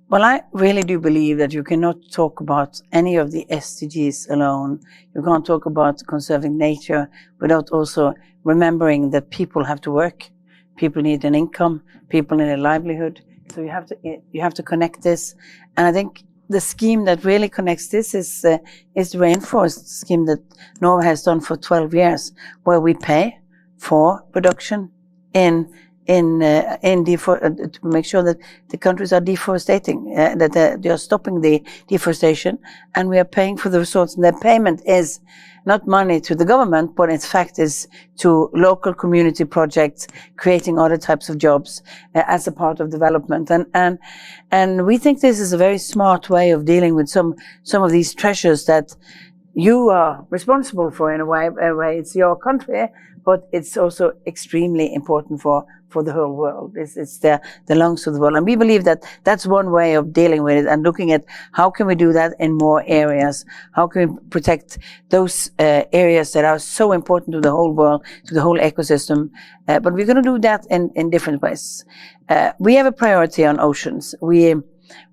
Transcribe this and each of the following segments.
Well, I really do believe that you cannot talk about any of the SDGs alone. You can't talk about conserving nature without also remembering that people have to work. People need an income. People need a livelihood. So you have to connect this. And I think the scheme that really connects this is the rainforest scheme that Norway has done for 12 years, where we pay for production to make sure that the countries are deforesting, that they are stopping the deforestation, and we are paying for the resource. And the payment is not money to the government, but in fact is to local community projects, creating other types of jobs as a part of development. And we think this is a very smart way of dealing with some of these treasures that you are responsible for in a way. It's your country, but it's also extremely important for the whole world. It's the lungs of the world. And we believe that that's one way of dealing with it and looking at how can we do that in more areas? How can we protect those areas that are so important to the whole world, to the whole ecosystem? But we're going to do that in different ways. We have a priority on oceans. We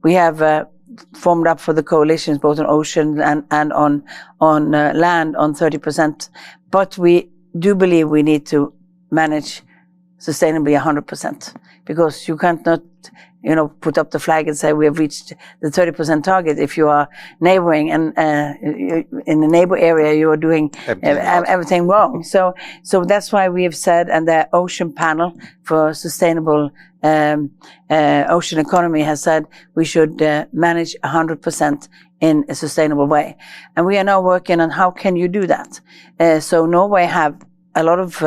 have formed up for the coalitions, both on ocean and on land on 30%. But we do believe we need to manage sustainably 100%, because you can't not, put up the flag and say we have reached the 30% target if you are neighboring and in the neighbor area you are doing everything wrong. So that's why we have said, and the Ocean Panel for Sustainable Ocean Economy has said we should manage 100% in a sustainable way. And we are now working on how can you do that. So Norway have a lot of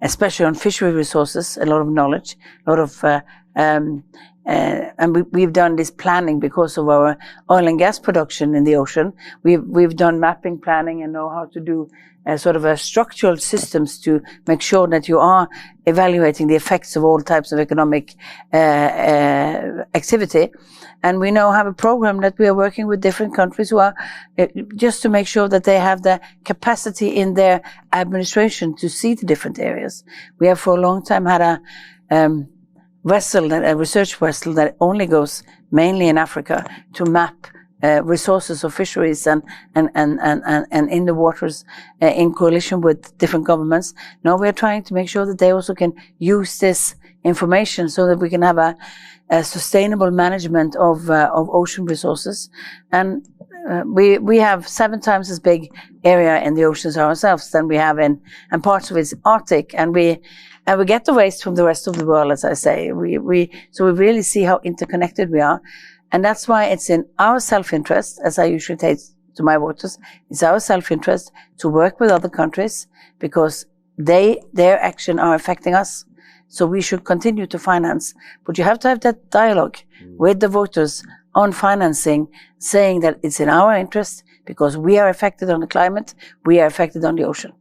especially on fishery resources, a lot of knowledge, a lot of, and we've done this planning because of our oil and gas production in the ocean. We've done mapping, planning, and know how to do sort of a structural systems to make sure that you are evaluating the effects of all types of economic activity. And we now have a program that we are working with different countries who are just to make sure that they have the capacity in their administration to see the different areas. We have for a long time had a research vessel that only goes mainly in Africa to map resources of fisheries and in the waters in coalition with different governments. Now we are trying to make sure that they also can use this information so that we can have a sustainable management of ocean resources. And we have 7 times as big area in the oceans ourselves than we have and parts of it's Arctic, and we get the waste from the rest of the world, as I say. So we really see how interconnected we are. And that's why it's in our self-interest, as I usually say to my voters, it's our self-interest to work with other countries because their action are affecting us. So we should continue to finance. But you have to have that dialogue with the voters on financing, saying that it's in our interest because we are affected on the climate, we are affected on the ocean.